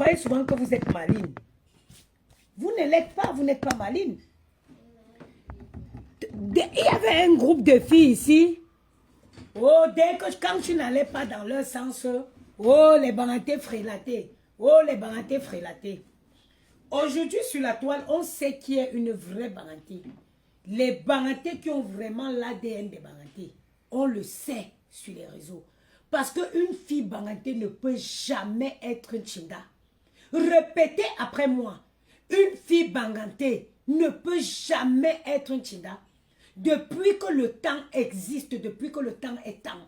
croyez souvent que vous êtes maline. Vous ne l'êtes pas, vous n'êtes pas maline. Il y avait un groupe de filles ici. Oh, dès que quand tu n'allais pas dans leur sens, oh, les banantés frélatés. Oh, les banantés frélatés. Aujourd'hui, sur la toile, on sait qui est une vraie bananté. Les banantés qui ont vraiment l'ADN des banantés. On le sait sur les réseaux. Parce qu'une fille bananté ne peut jamais être une chinda. Répétez après moi. Une fille bananté ne peut jamais être une chinda. Depuis que le temps existe, depuis que le temps est temps,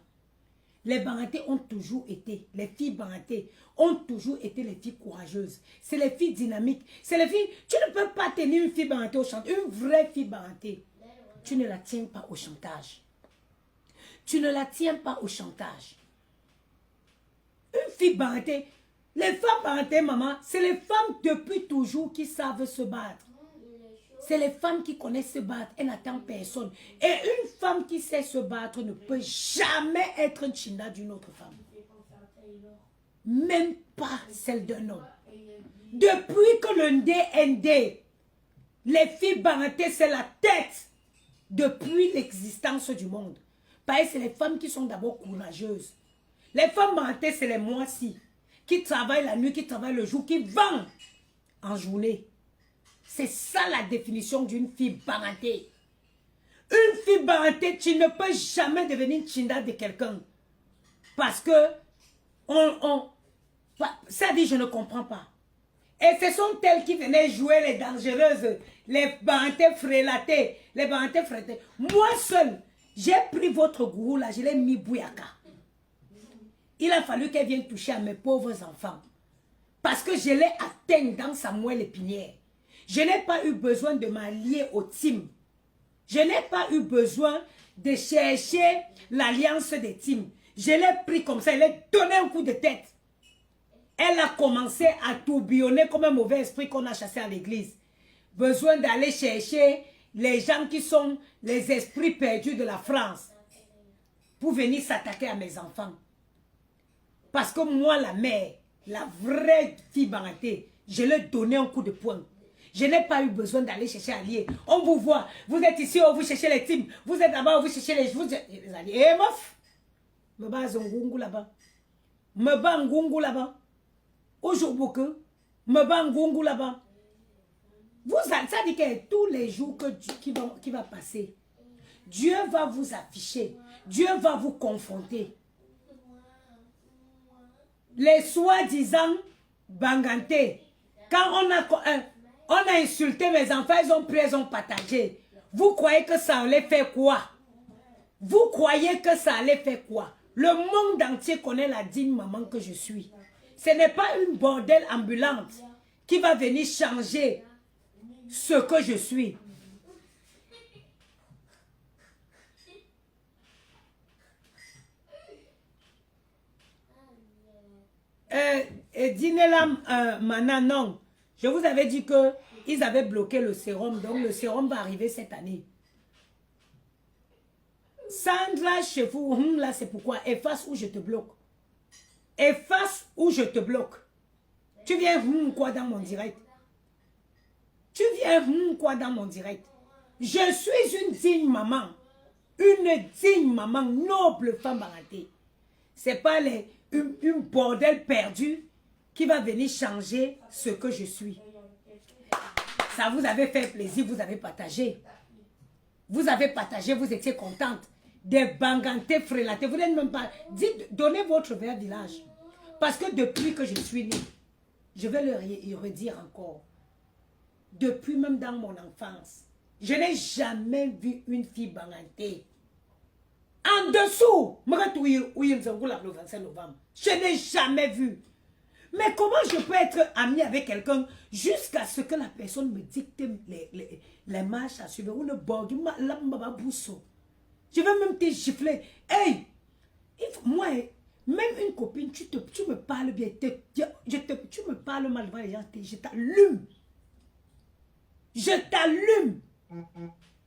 les banantés ont toujours été, les filles banantés ont toujours été les filles courageuses. C'est les filles dynamiques. C'est les filles, tu ne peux pas tenir une fille banantée au chantage. Une vraie fille banantée, tu ne la tiens pas au chantage. Tu ne la tiens pas au chantage. Une fille banantée, les femmes banantées, maman, c'est les femmes depuis toujours qui savent se battre. C'est les femmes qui connaissent se battre. Elles n'attendent personne. Et une femme qui sait se battre ne peut jamais être une chinda d'une autre femme. Même pas celle d'un homme. Depuis que le ndé est ndé, les filles banatées, c'est la tête depuis l'existence du monde. Parce que c'est les femmes qui sont d'abord courageuses. Les femmes banatées, c'est les mois-ci qui travaillent la nuit, qui travaillent le jour, qui vendent en journée. C'est ça la définition d'une fille banatée. Une fille banatée, tu ne peux jamais devenir chinda de quelqu'un. Parce que ça dit, je ne comprends pas. Et ce sont elles qui venaient jouer les dangereuses, les banatées frélatées, les banatées frélatées. Moi seul, j'ai pris votre gourou là, je l'ai mis bouyaka. Il a fallu qu'elle vienne toucher à mes pauvres enfants. Parce que je l'ai atteint dans sa moelle épinière. Je n'ai pas eu besoin de m'allier au team. Je n'ai pas eu besoin de chercher l'alliance des teams. Je l'ai pris comme ça, je l'ai donné un coup de tête. Elle a commencé à tourbillonner comme un mauvais esprit qu'on a chassé à l'église. Besoin d'aller chercher les gens qui sont les esprits perdus de la France pour venir s'attaquer à mes enfants. Parce que moi, la mère, la vraie fille banatée, je lui ai donné un coup de poing. Je n'ai pas eu besoin d'aller chercher alliés. On vous voit, vous êtes ici, vous cherchez les teams, vous êtes là-bas, vous cherchez les alliés. Eh, mof! Me bats Ngungu là-bas. Me bats Ngungu là-bas. Aujourd'hui, me bats Ngungu là-bas. Ça dit que tous les jours qui va passer, Dieu va vous afficher. Dieu va vous confronter. Les soi-disant bangantés, quand on a insulté mes enfants, ils ont pris, ils ont partagé. Vous croyez que ça allait faire quoi? Vous croyez que ça allait faire quoi? Le monde entier connaît la digne maman que je suis. Ce n'est pas une bordelle ambulante qui va venir changer ce que je suis. Dinela Mana, non. Je vous avais dit qu'ils avaient bloqué le sérum. Donc le sérum va arriver cette année. Sandra, chez vous, là c'est pourquoi. Efface ou je te bloque. Efface ou je te bloque. Tu viens quoi dans mon direct? Tu viens quoi dans mon direct? Je suis une digne maman. Une digne maman, noble femme baratée. C'est pas une bordel perdue qui va venir changer ce que je suis. Ça vous avait fait plaisir, vous avez partagé. Vous avez partagé, vous étiez contente. Des bangantés frélatés. Vous n'êtes même pas... Donnez votre vrai village. Parce que depuis que je suis née, je vais le redire encore. Depuis même dans mon enfance, je n'ai jamais vu une fille bangantée. En dessous, le 25 novembre, je n'ai jamais vu. Mais comment je peux être amie avec quelqu'un jusqu'à ce que la personne me dicte les marches à suivre? Je vais même te gifler. Hey, moi, même une copine, tu me parles bien, tu me parles mal devant les gens, je t'allume. Je t'allume.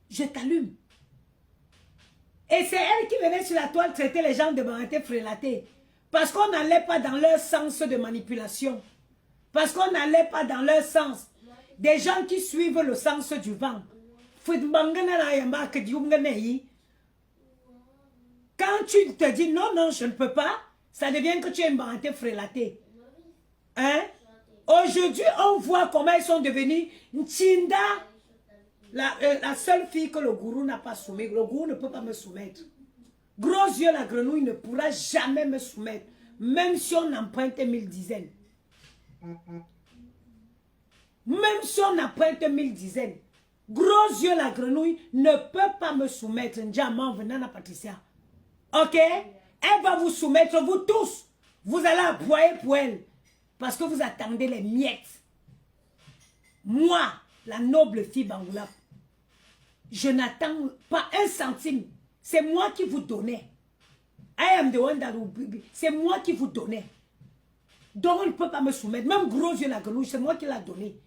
Je t'allume. Et c'est elle qui venait sur la toile traiter les gens de banantés frélatés. Parce qu'on n'allait pas dans leur sens de manipulation. Parce qu'on n'allait pas dans leur sens. Des gens qui suivent le sens du vent. Quand tu te dis non, non, je ne peux pas, ça devient que tu es banté, frélaté. Hein? Aujourd'hui, on voit comment ils sont devenus Nchinda, la seule fille que le gourou n'a pas soumis. Le gourou ne peut pas me soumettre. Gros yeux, la grenouille ne pourra jamais me soumettre. Même si on emprunte 1000 dizaines. Même si on emprunte 1000 dizaines. Gros yeux, la grenouille ne peut pas me soumettre. Ndiaman venant à Patricia. Ok? Elle va vous soumettre, vous tous. Vous allez appuyer pour elle. Parce que vous attendez les miettes. Moi, la noble fille Bangoula, je n'attends pas un centime. C'est moi qui vous donnais. I am the one that will be. C'est moi qui vous donnais. Donc on ne peut pas me soumettre. Même Gros Yeux la grenouille, c'est moi qui l'a donné.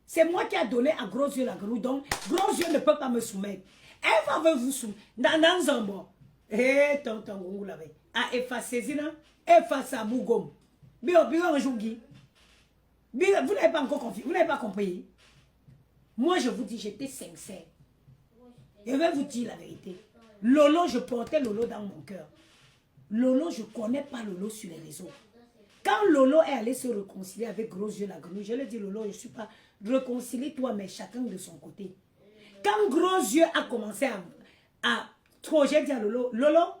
C'est moi qui a donné à Gros Yeux la grenouille. Donc Gros Yeux ne peut pas me soumettre. Elle va vous soumettre. Dans un bon. Eh, tonton Gongoula. Ah, effacez là. Effacez à Bougom. Bien, bien, vous n'avez pas encore compris. Vous n'avez pas compris. Moi, je vous dis, j'étais sincère. Je vais vous dire la vérité. Lolo, je portais Lolo dans mon cœur. Lolo, je ne connais pas Lolo sur les réseaux. Quand Lolo est allé se réconcilier avec Gros Yeux la grenouille, je lui ai dit, Lolo, je ne suis pas réconcilie-toi, mais chacun de son côté. Quand Gros Yeux a commencé à trop, j'ai dit à Lolo, Lolo,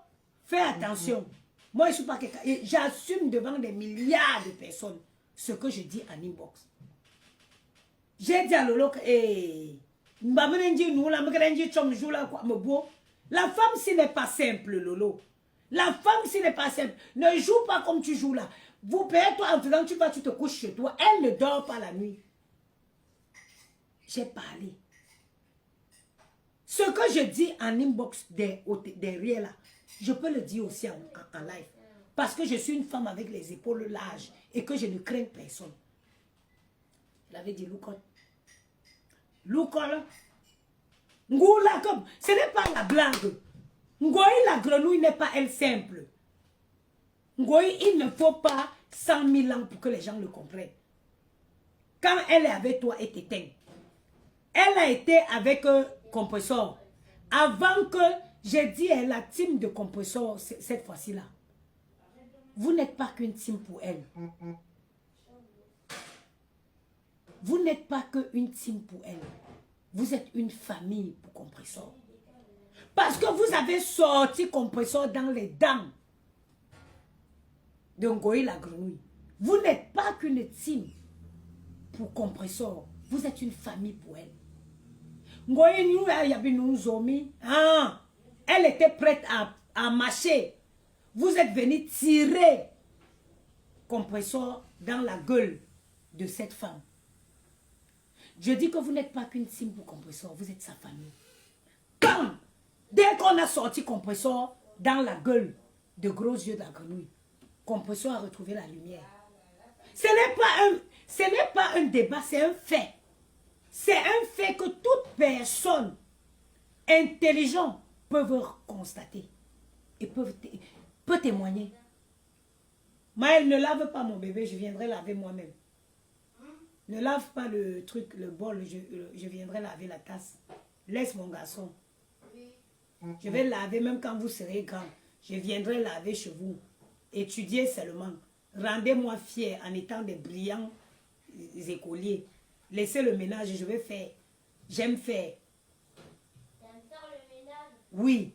fais attention. Moi, je ne suis pas quelqu'un. J'assume devant des milliards de personnes ce que je dis en inbox. J'ai dit à Lolo que, la femme, ce n'est pas simple, Lolo. La femme, ce n'est pas simple. Ne joue pas comme tu joues là. Vous payez toi en faisant, tu te couches chez toi. Elle ne dort pas la nuit. J'ai parlé. Ce que je dis en inbox derrière là, je peux le dire aussi en live. Parce que je suis une femme avec les épaules larges et que je ne crains personne. Je l'avais dit, Loukol. Loukol. Ngoula, comme, ce n'est pas la blague. Ngoï, la grenouille n'est pas elle simple. Ngoï, il ne faut pas 100 000 ans pour que les gens le comprennent. Quand elle est avec toi, elle t'éteint. Elle a été avec Compressor. Avant que j'ai dit la team de Compressor, cette fois-ci-là. Vous n'êtes pas qu'une team pour elle. Vous n'êtes pas qu'une team pour elle. Vous êtes une famille pour Compressor. Parce que vous avez sorti Compressor dans les dents de Ngoï la grenouille. Vous n'êtes pas qu'une team pour Compressor. Vous êtes une famille pour elle. Ngoï elle était prête à marcher. Vous êtes venu tirer Compressor dans la gueule de cette femme. Je dis que vous n'êtes pas qu'une team pour Compressor, vous êtes sa famille. Bam! Dès qu'on a sorti Compressor dans la gueule de Gros Yeux de la grenouille, Compressor a retrouvé la lumière. Ce n'est pas un débat, c'est un fait. C'est un fait que toute personne intelligente peut constater et peut témoigner. Maëlle, ne lave pas mon bébé, je viendrai laver moi-même. Ne lave pas le truc, le bol, je viendrai laver la tasse. Laisse mon garçon. Je vais laver même quand vous serez grand. Je viendrai laver chez vous. Étudiez seulement. Rendez-moi fier en étant des brillants écoliers. Laissez le ménage, je vais faire. J'aime faire. Tu aimes faire le ménage? Oui.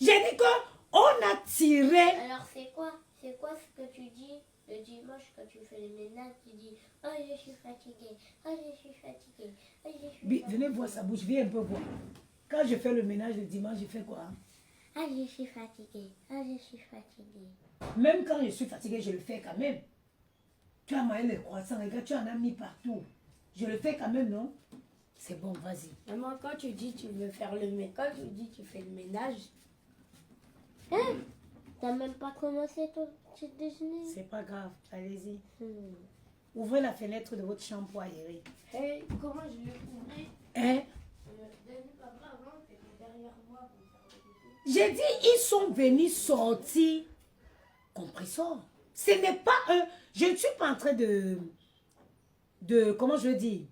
J'ai dit qu'on a tiré. Alors c'est quoi? C'est quoi ce que tu dis le dimanche quand tu fais le ménage? Tu dis, oh je suis fatiguée, oh je suis fatiguée, oh je suis fatiguée. Venez voir sa bouche, viens un peu voir. Quand je fais le ménage le dimanche, je fais quoi? Ah je suis fatiguée, ah je suis fatiguée. Même quand je suis fatiguée, je le fais quand même. Tu as maillé les croissants, regarde, tu en as mis partout. Je le fais quand même, non? C'est bon, vas-y. Maman, quand tu dis tu veux faire le ménage, quand tu dis tu fais le ménage, Hein? T'as même pas commencé ton petit déjeuner? C'est pas grave, allez-y. Ouvrez la fenêtre de votre chambre pour aérer. hey, comment je l'ai ouvert? Hein? David, papa, avant, t'étais derrière moi pour faire le bébé. J'ai dit, ils sont venus sortir Compressor. Ce n'est pas un... Je ne suis pas en train de comment je dis,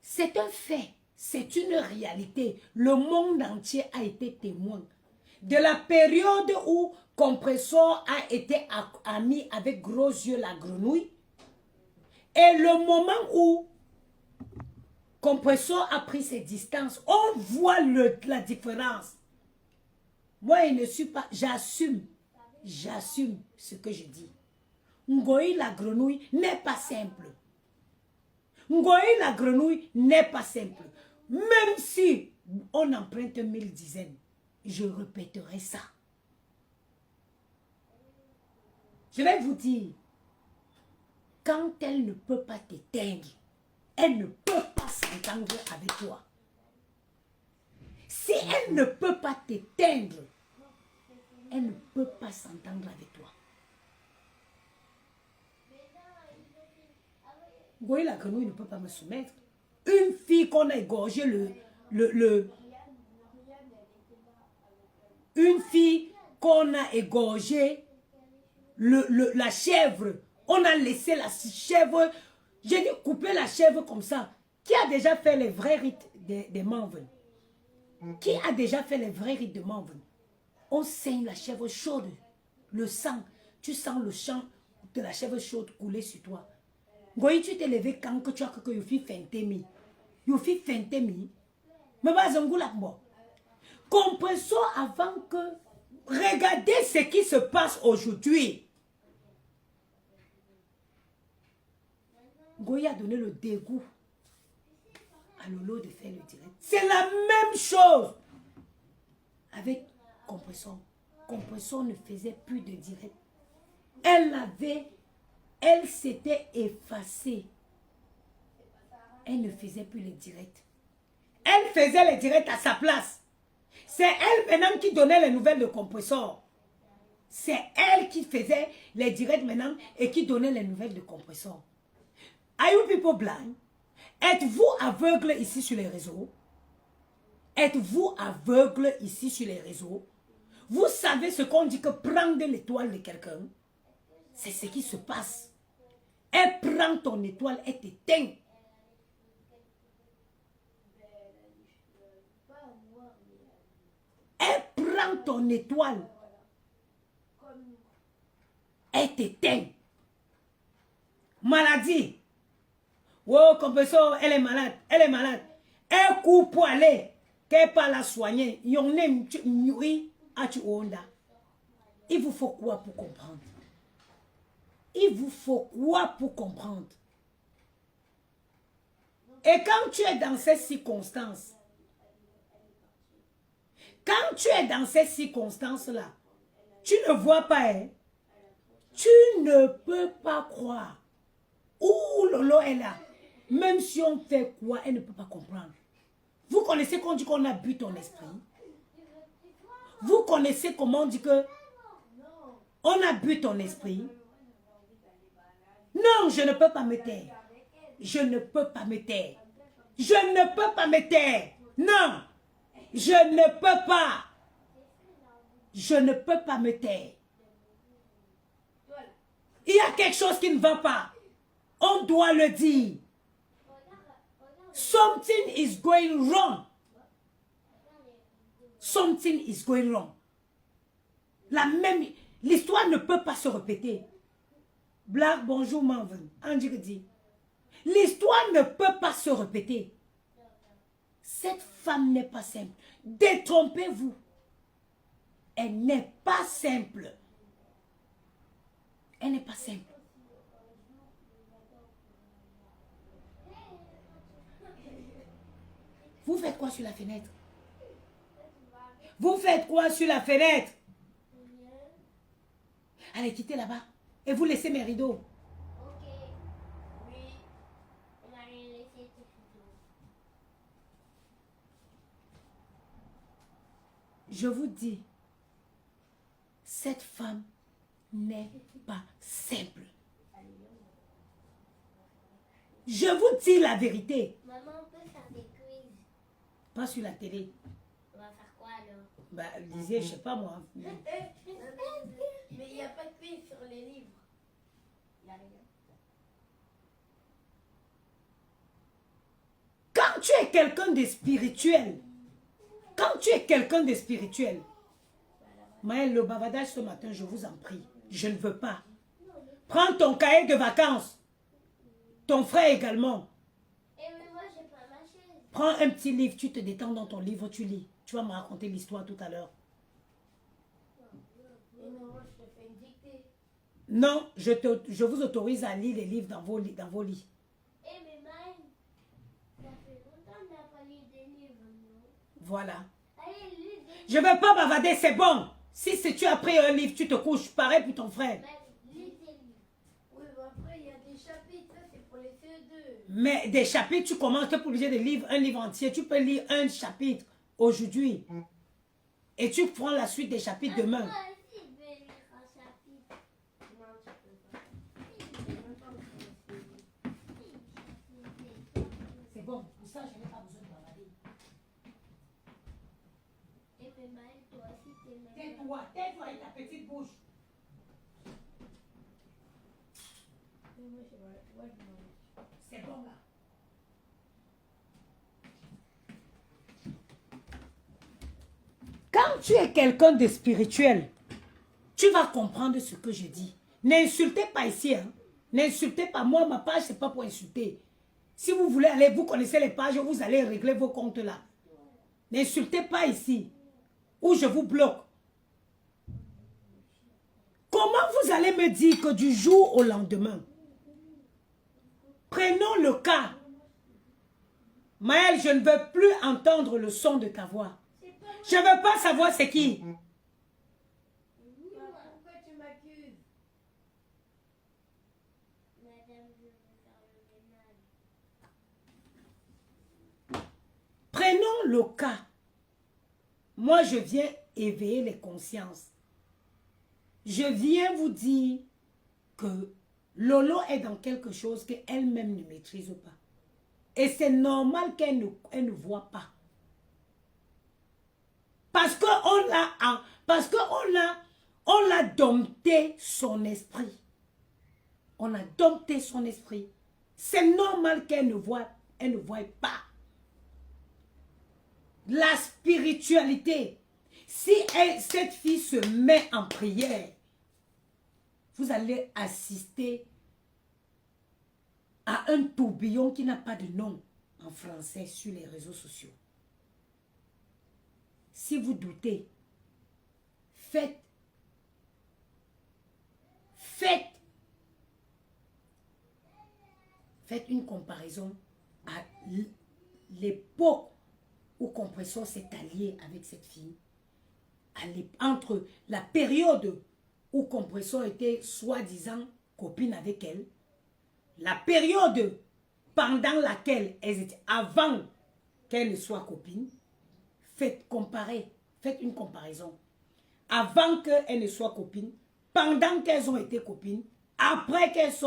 c'est un fait, c'est une réalité. Le monde entier a été témoin de la période où Compressor a été ami avec gros yeux la grenouille et le moment où Compressor a pris ses distances. On voit la différence. Moi, je ne suis pas, j'assume ce que je dis. Ngoï la grenouille n'est pas simple. Ngoï la grenouille n'est pas simple. Même si on emprunte 1000 dizaines, je répéterai ça. Je vais vous dire, quand elle ne peut pas t'éteindre, elle ne peut pas s'entendre avec toi. Si elle ne peut pas t'éteindre, elle ne peut pas s'entendre avec toi. Goï la grenouille ne peut pas me soumettre. Une fille qu'on a égorgé une fille qu'on a égorgé la chèvre. On a laissé la chèvre. J'ai dit couper la chèvre comme ça. Qui a déjà fait les vrais rites des Manven? Qui a déjà fait les vrais rites de Manven? On saigne la chèvre chaude. Le sang. Tu sens le sang de la chèvre chaude couler sur toi. Goyi, tu t'es levé quand que tu as que tu fais fentemi. Tu fais fentemi. Mais pas un goût là. Compressons avant que. Regardez ce qui se passe aujourd'hui. Goyi a donné le dégoût à Lolo de faire le direct. C'est la même chose avec Compressor. Compressor ne faisait plus de direct. Elle s'était effacée. Elle ne faisait plus les directs. Elle faisait les directs à sa place. C'est elle maintenant qui donnait les nouvelles de Compressor. C'est elle qui faisait les directs maintenant et qui donnait les nouvelles de Compressor. Are you people blind? Êtes-vous aveugle ici sur les réseaux? Êtes-vous aveugle ici sur les réseaux? Vous savez ce qu'on dit que prendre l'étoile de quelqu'un, c'est ce qui se passe. Elle prend ton étoile et t'éteint. Elle prend ton étoile et t'éteint. Maladie. Oh, Compressor, elle est malade. Elle est malade. Elle coupe pour aller. Qu'elle pas la soigner. Il vous faut quoi pour comprendre? Il vous faut quoi pour comprendre? Et quand tu es dans ces circonstances, tu ne vois pas, hein? Tu ne peux pas croire. Ouh, Lolo est là. Même si on fait quoi, elle ne peut pas comprendre. Vous connaissez qu'on dit qu'on a bu ton esprit? Vous connaissez comment on dit que on a bu ton esprit? Non, je ne peux pas me taire. Je ne peux pas me taire. Je ne peux pas me taire. Non, je ne peux pas. Je ne peux pas me taire. Il y a quelque chose qui ne va pas. On doit le dire. Something is going wrong. Something is going wrong. L'histoire ne peut pas se répéter. Black, bonjour, Manven. Andy dit. L'histoire ne peut pas se répéter. Cette femme n'est pas simple. Détrompez-vous. Elle n'est pas simple. Elle n'est pas simple. Vous faites quoi sur la fenêtre? Vous faites quoi sur la fenêtre? Allez, quittez là-bas. Et vous laissez mes rideaux. Ok. Oui. On a rien laissé tes rideaux. Je vous dis, cette femme n'est pas simple. Je vous dis la vérité. Maman, on peut faire des quiz. Pas sur la télé. On va faire quoi alors? Bah, lisez, je sais pas moi. Mais il n'y a pas de quiz sur les livres. Quand tu es quelqu'un de spirituel, quand tu es quelqu'un de spirituel, Maël, le bavardage ce matin, je vous en prie, je ne veux pas. Prends ton cahier de vacances. Ton frère également. Et mais moi, j'ai pas ma chaise. Prends un petit livre, tu te détends dans ton livre, tu lis. Tu vas me raconter l'histoire tout à l'heure. Et non, moi, je te fais une dictée. Non, je vous autorise à lire les livres dans vos lits. Eh mais Maël, ça fait longtemps qu'on n'a pas lu des livres, non? Voilà. Allez, lis des livres. Je ne veux pas bavarder, c'est bon. Si tu as pris un livre, tu te couches. Pareil pour ton frère. Maël, lis des livres. Oui, mais après, il y a des chapitres. Ça, c'est pour les CE2. Mais des chapitres, tu commences, tu n'es pas obligé de lire un livre entier. Tu peux lire un chapitre aujourd'hui. Et tu prends la suite des chapitres demain. Moi aussi, je vais lire un chapitre. Non, tu peux pas. Je peux même pas me faire. C'est bon, pour ça, je n'ai pas besoin de bavarder. Eh mais Maël, toi aussi, t'es même. Tais-toi avec ta petite bouche. Mais moi, je vais je m'en vais. C'est bon là. Quand tu es quelqu'un de spirituel, tu vas comprendre ce que je dis. N'insultez pas ici. Hein. N'insultez pas. Moi, ma page, ce n'est pas pour insulter. Si vous voulez aller, vous connaissez les pages, vous allez régler vos comptes là. N'insultez pas ici. Ou je vous bloque. Comment vous allez me dire que du jour au lendemain, prenons le cas. Maël, je ne veux plus entendre le son de ta voix. Je ne veux pas savoir c'est qui. Pourquoi tu m'accuses? Madame, je veux faire le ménage. Prenons le cas. Moi, je viens éveiller les consciences. Je viens vous dire que Lolo est dans quelque chose qu'elle-même ne maîtrise pas. Et c'est normal qu'elle ne voit pas. Parce qu'on l'a dompté son esprit. On a dompté son esprit. C'est normal qu'elle ne voit pas. La spiritualité. Si cette fille se met en prière, vous allez assister à un tourbillon qui n'a pas de nom en français sur les réseaux sociaux. Si vous doutez, faites une comparaison à l'époque où Compression s'est allié avec cette fille, entre la période où Compression était soi-disant copine avec elle, la période pendant laquelle elles étaient avant qu'elles ne soient copines. Faites une comparaison. Avant qu'elles ne soient copines, pendant qu'elles ont été copines, après qu'elles se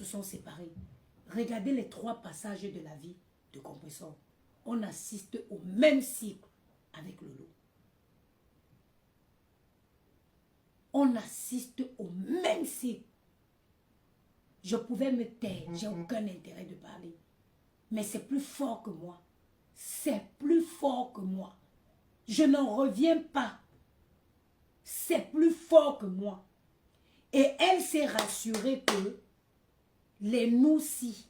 sont séparées. Regardez les 3 passages de la vie de Compression. On assiste au même cycle avec Lolo. On assiste au même cycle. Je pouvais me taire, j'ai aucun intérêt de parler. Mais c'est plus fort que moi. C'est plus fort que moi. Je n'en reviens pas. C'est plus fort que moi. Et elle s'est rassurée que les nous-ci.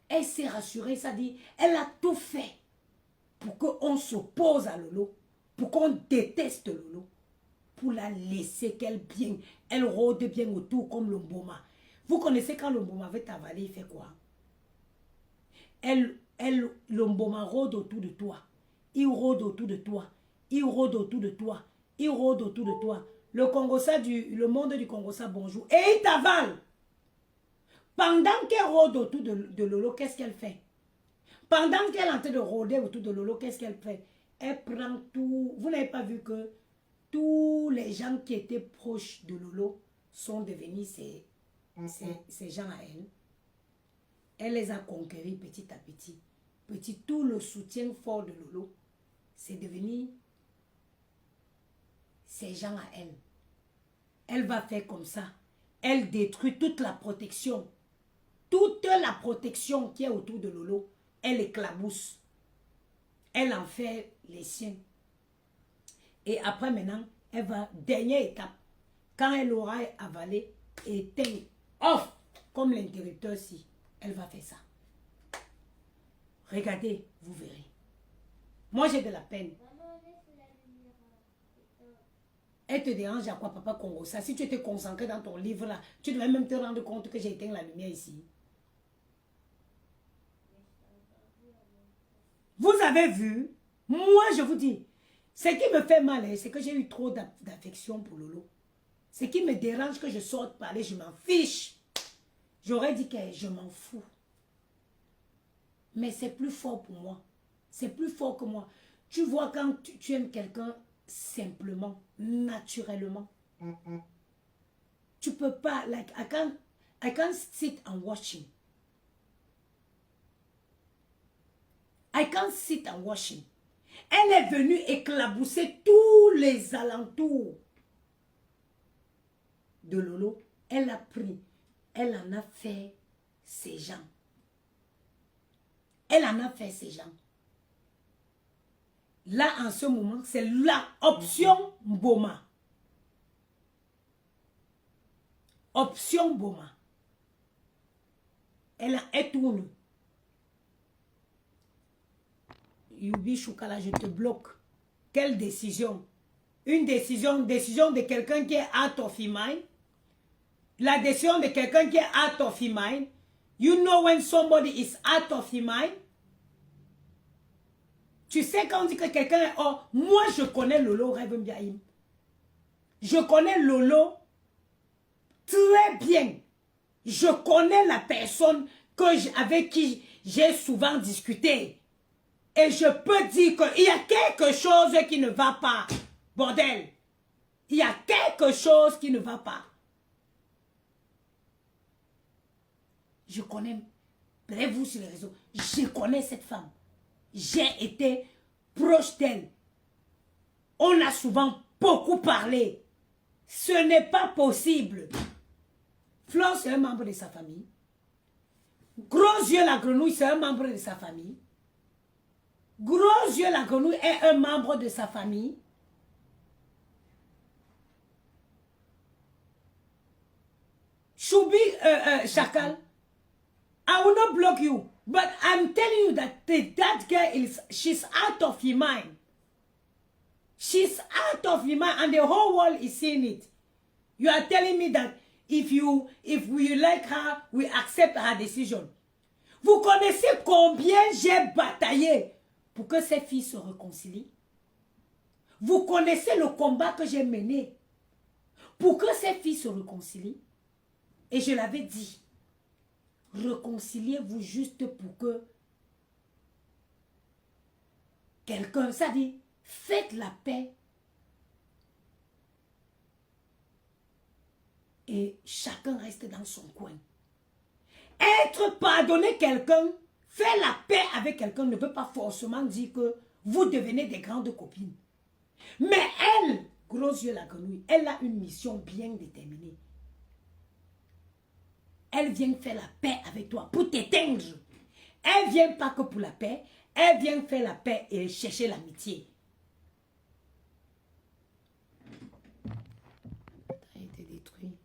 Elle s'est rassurée, ça dit, elle a tout fait pour qu'on s'oppose à Lolo, pour qu'on déteste Lolo, pour la laisser elle rôde bien autour comme le Mboma. Vous connaissez quand le Mboma veut t'avaler, il fait quoi? Le Mboma rôde autour de toi. Il rôde autour de toi. Il rôde autour de toi. Il rôde autour de toi. Le monde du Congossa, bonjour. Et il t'avale. Pendant qu'elle rôde autour de Lolo, qu'est-ce qu'elle fait? Pendant qu'elle est en train de rôder autour de Lolo, qu'est-ce qu'elle fait? Elle prend tout. Vous n'avez pas vu que tous les gens qui étaient proches de Lolo sont devenus ces gens à elle. Elle les a conquéris petit à petit. Tout le soutien fort de Lolo c'est devenu ses gens à elle. Elle va faire comme ça. Elle détruit toute la protection. Toute la protection qui est autour de Lolo, elle éclabousse. Elle en fait les siens. Et après maintenant, elle va, dernière étape, quand elle aura avalé, éteint, off, comme l'interrupteur-ci, elle va faire ça. Regardez, vous verrez. Moi, j'ai de la peine. Maman, laisse la lumière. Elle te dérange à quoi, papa Congo? Ça, si tu étais concentré dans ton livre là, tu devais même te rendre compte que j'ai éteint la lumière ici. Vous avez vu? Moi, je vous dis, ce qui me fait mal, c'est que j'ai eu trop d'affection pour Lolo. Ce qui me dérange que je sorte parler, je m'en fiche. J'aurais dit que je m'en fous. Mais c'est plus fort pour moi. C'est plus fort que moi. Tu vois, quand tu aimes quelqu'un simplement, naturellement, tu peux pas, like, I can't sit and watching. I can't sit and watching. Elle est venue éclabousser tous les alentours de Lolo. Elle a pris, elle en a fait ses gens. Elle en a fait ses gens. Là, en ce moment, c'est la option Boma. Option Boma. Elle tourne. Yubi Choukala, je te bloque. Quelle décision? Une décision de quelqu'un qui est out of his mind. La décision de quelqu'un qui est out of his mind. You know when somebody is out of his mind. Tu sais quand on dit que quelqu'un est hors. Moi, je connais Lolo Rêve Mbiaïm. Je connais Lolo très bien. Je connais la personne avec qui j'ai souvent discuté. Et je peux dire qu'il y a quelque chose qui ne va pas. Bordel. Il y a quelque chose qui ne va pas. Je connais. Bref-vous sur les réseaux. Je connais cette femme. J'ai été proche d'elle. On a souvent beaucoup parlé. Ce n'est pas possible. Flore, c'est un membre de sa famille. Gros yeux la grenouille, c'est un membre de sa famille. Gros yeux la grenouille est un membre de sa famille. Choubi Chacal, I will not block you, but I'm telling you that that girl she's out of her mind. She's out of her mind, and the whole world is seeing it. You are telling me that if we like her, we accept her decision. Vous connaissez combien j'ai bataillé pour que ces filles se réconcilient? Vous connaissez le combat que j'ai mené pour que ces filles se réconcilient? Et je l'avais dit, réconciliez-vous juste pour que quelqu'un, ça dit, faites la paix et chacun reste dans son coin. Être pardonné quelqu'un, faire la paix avec quelqu'un ne veut pas forcément dire que vous devenez des grandes copines. Mais elle, gros yeux la grenouille, elle a une mission bien déterminée. Elle vient faire la paix avec toi pour t'éteindre. Elle vient pas que pour la paix, elle vient faire la paix et chercher l'amitié. Ça a été détruit.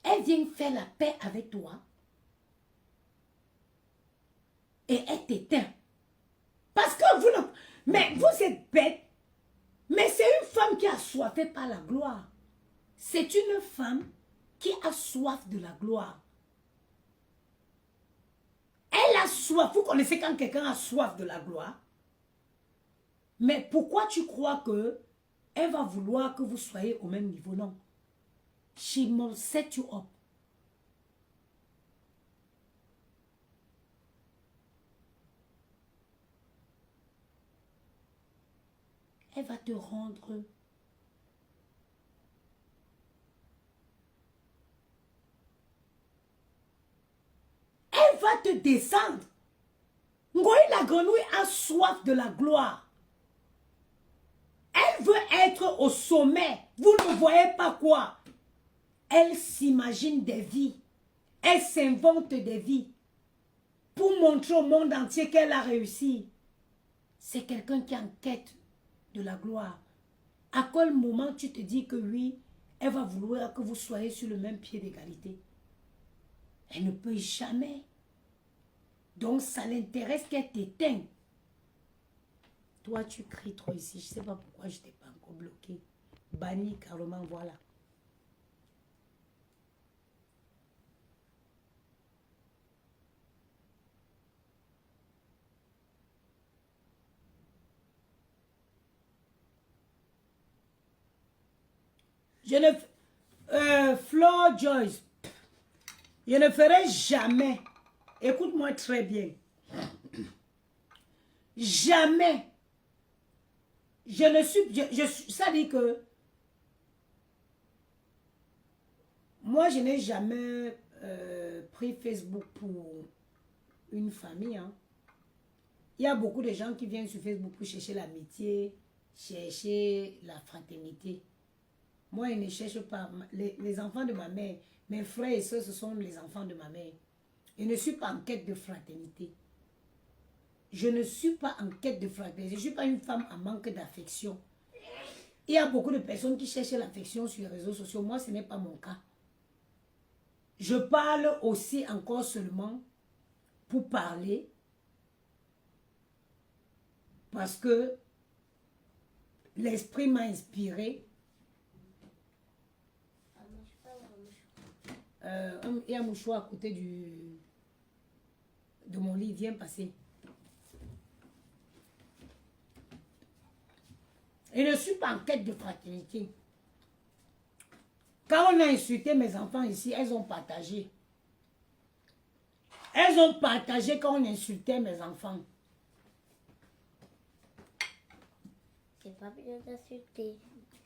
Elle vient faire la paix avec toi et elle t'éteint. Parce que vous ne... Mais vous êtes bête. Mais c'est une femme qui a soifé par la gloire. C'est une femme qui a soif de la gloire. Elle a soif. Vous connaissez quand quelqu'un a soif de la gloire? Mais pourquoi tu crois que elle va vouloir que vous soyez au même niveau? Non. She must set you up. Elle va te rendre va te descendre. Ngoï la grenouille a soif de la gloire. Elle veut être au sommet. Vous ne voyez pas quoi? Elle s'imagine des vies. Elle s'invente des vies. Pour montrer au monde entier qu'elle a réussi. C'est quelqu'un qui est en quête de la gloire. À quel moment tu te dis que oui, elle va vouloir que vous soyez sur le même pied d'égalité? Elle ne peut jamais. Donc ça l'intéresse qu'elle t'éteigne. Toi, tu cries trop ici. Je ne sais pas pourquoi je ne t'ai pas encore bloqué. Banni carrément, voilà. Je ne... Flor Joyce. Je ne ferai jamais. Écoute-moi très bien. Jamais. Je ne suis... ça dit que... Moi, je n'ai jamais pris Facebook pour une famille. Hein. Il y a beaucoup de gens qui viennent sur Facebook pour chercher l'amitié, chercher la fraternité. Moi, je ne cherche pas. Les enfants de ma mère, mes frères et soeurs, ce sont les enfants de ma mère. Je ne suis pas en quête de fraternité. Je ne suis pas en quête de fraternité. Je ne suis pas une femme en manque d'affection. Il y a beaucoup de personnes qui cherchent l'affection sur les réseaux sociaux. Moi, ce n'est pas mon cas. Je parle aussi encore seulement pour parler. Parce que l'esprit m'a inspiré. Il y a un mouchoir à côté de mon lit. Viens passer. Je ne suis pas en quête de fraternité. Quand on a insulté mes enfants ici, elles ont partagé. Elles ont partagé quand on insultait mes enfants. C'est pas bien d'insulter.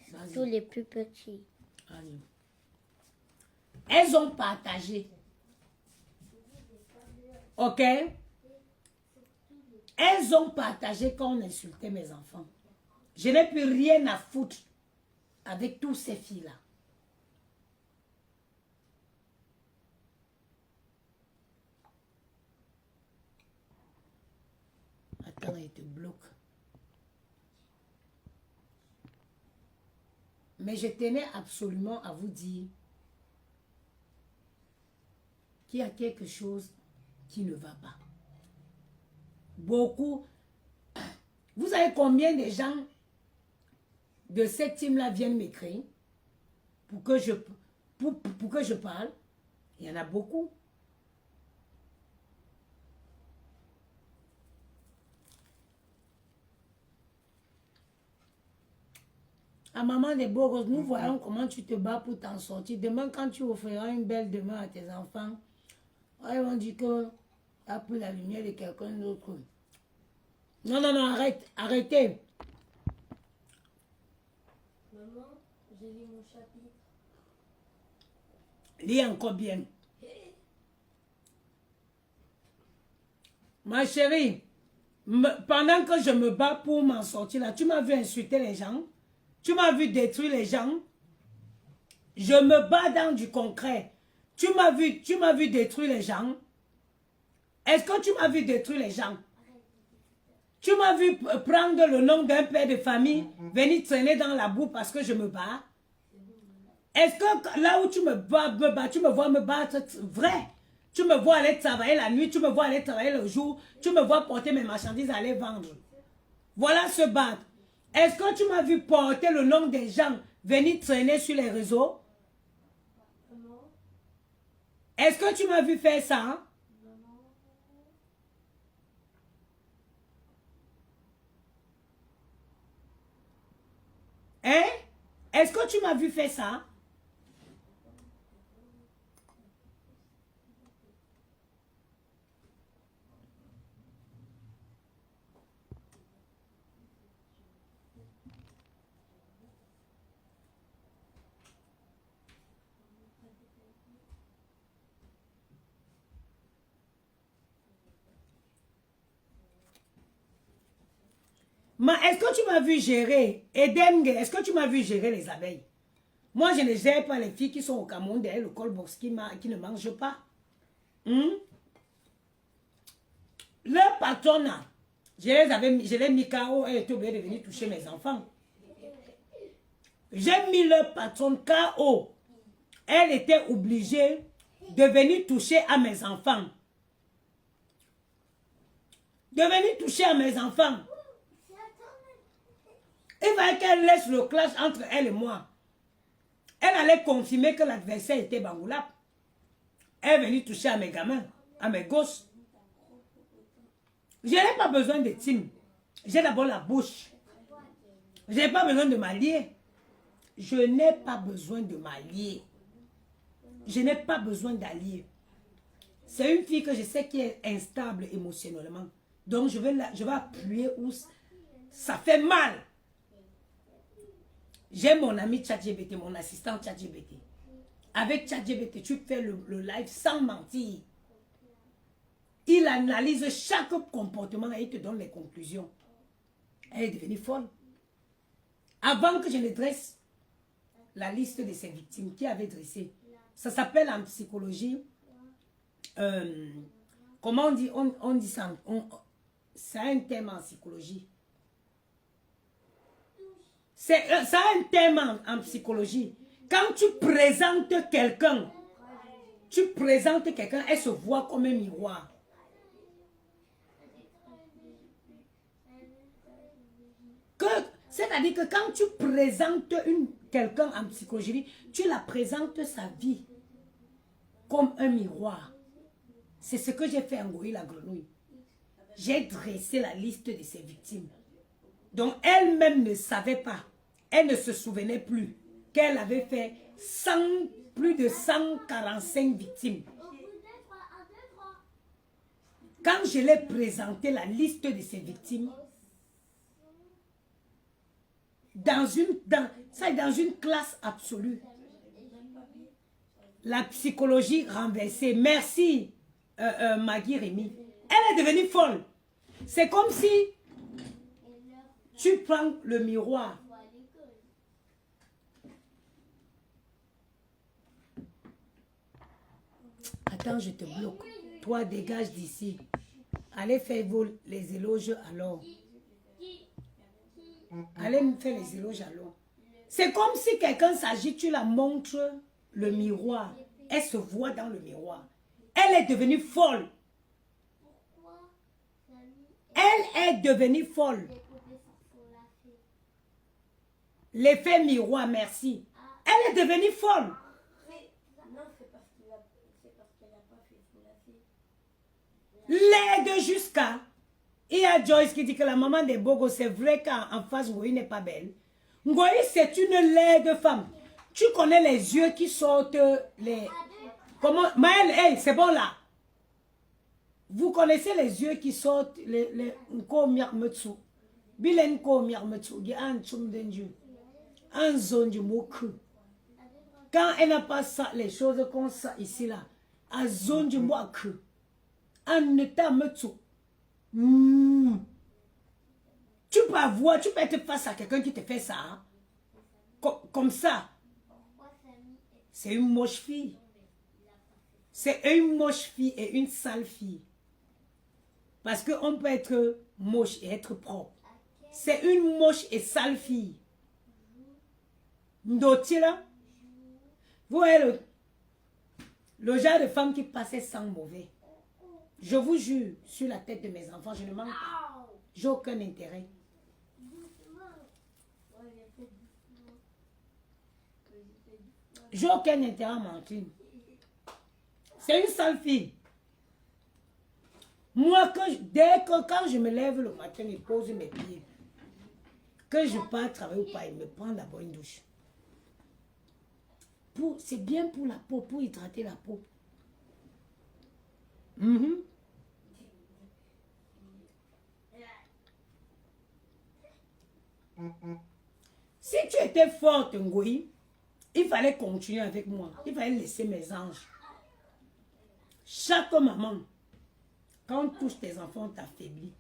Surtout les plus petits. Allez. Elles ont partagé. Ok? Elles ont partagé quand on insultait mes enfants. Je n'ai plus rien à foutre avec tous ces filles-là. Attends, il te bloque. Mais je tenais absolument à vous dire qu'il y a quelque chose qui ne va pas. Beaucoup. Vous savez combien de gens de cette team-là viennent m'écrire pour que je parle? Il y en a beaucoup. À maman des beaux roses, nous voyons comment tu te bats pour t'en sortir. Demain, quand tu offriras une belle demeure à tes enfants, ils vont dire que tu as pris la lumière de quelqu'un d'autre. Non, non, non, arrête, arrêtez. Maman, j'ai lu mon chapitre. Lis encore bien. Ma chérie, pendant que je me bats pour m'en sortir là, tu m'as vu insulter les gens. Tu m'as vu détruire les gens. Je me bats dans du concret. Tu m'as vu détruire les gens. Est-ce que tu m'as vu détruire les gens? Tu m'as vu prendre le nom d'un père de famille, venir traîner dans la boue parce que je me bats? Est-ce que là où tu me bats, tu me vois me battre vrai? Tu me vois aller travailler la nuit, tu me vois aller travailler le jour, tu me vois porter mes marchandises, aller vendre. Voilà se battre. Est-ce que tu m'as vu porter le nom des gens, venir traîner sur les réseaux? Est-ce que tu m'as vu faire ça? Hein? Est-ce que tu m'as vu faire ça? Est-ce que tu m'as vu gérer, Edemge, est-ce que tu m'as vu gérer les abeilles? Moi, je ne gère pas les filles qui sont au Cameroun derrière le colbox qui ne mangent pas. Leur patronat, je l'ai mis KO, elle était obligée de venir toucher mes enfants. J'ai mis leur patron KO. Elle était obligée de venir toucher à mes enfants. De venir toucher à mes enfants. Il fallait qu'elle laisse le clash entre elle et moi. Elle allait confirmer que l'adversaire était Bangoulap. Elle est venue toucher à mes gamins, à mes gosses. Je n'ai pas besoin de team. J'ai d'abord la bouche. Je n'ai pas besoin de m'allier. Je n'ai pas besoin de m'allier. Je n'ai pas besoin d'allier. C'est une fille que je sais qui est instable émotionnellement. Donc je vais appuyer où ça fait mal. J'ai mon ami ChatGPT, mon assistant ChatGPT. Avec ChatGPT, tu fais le live sans mentir. Il analyse chaque comportement et il te donne les conclusions. Elle est devenue folle. Avant que je ne dresse la liste de ses victimes, qui avait dressé, ça s'appelle en psychologie, comment on dit, on dit ça, c'est un thème en psychologie. Ça a un thème en psychologie. Quand tu présentes quelqu'un, elle se voit comme un miroir. C'est-à-dire que quand tu présentes quelqu'un en psychologie, tu la présentes sa vie comme un miroir. C'est ce que j'ai fait en Goï la grenouille. J'ai dressé la liste de ses victimes. Donc elle-même ne savait pas, elle ne se souvenait plus qu'elle avait fait plus de 145 victimes. Quand je l'ai présenté la liste de ses victimes, dans une classe absolue, la psychologie renversée, merci Maggie Rémy, elle est devenue folle. C'est comme si tu prends le miroir. Attends, je te bloque. Toi, dégage d'ici. Allez faire les éloges alors. Allez me faire les éloges alors. C'est comme si quelqu'un s'agit, tu la montres le miroir. Elle se voit dans le miroir. Elle est devenue folle. Elle est devenue folle. L'effet miroir, merci. Elle est devenue folle. L'aide jusqu'à... Il y a Joyce qui dit que la maman des Bogos, c'est vrai qu'en face, Ngoï n'est pas belle. Ngoï, c'est une laide femme. Tu connais les yeux qui sortent, les... Comment... Maëlle, hey, c'est bon là. Vous connaissez les yeux qui sortent, les... Nko miarmetsu. Bilen nko miarmetsu. Gi an chum denju. An zone du moku. Quand elle n'a pas ça, les choses comme ça ici là. An zone du moku. An neta metsu. Tu peux avoir, tu peux être face à quelqu'un qui te fait ça. Hein? Comme ça. C'est une moche fille. C'est une moche fille et une sale fille. Parce qu'on peut être moche et être propre. C'est une moche et sale fille. Ndotira. Vous voyez le genre de femme qui passait sans mauvais. Je vous jure, sur la tête de mes enfants, je ne mens pas. J'ai aucun intérêt. J'ai aucun intérêt à mentir. C'est une sale fille. Moi, quand je me lève le matin et pose mes pieds, que je pars travailler ou pas, il me prend d'abord une douche. C'est bien pour la peau, pour hydrater la peau. Si tu étais forte, Ngoï, il fallait continuer avec moi. Il fallait laisser mes anges. Chaque maman, quand on touche tes enfants, t'affaiblit.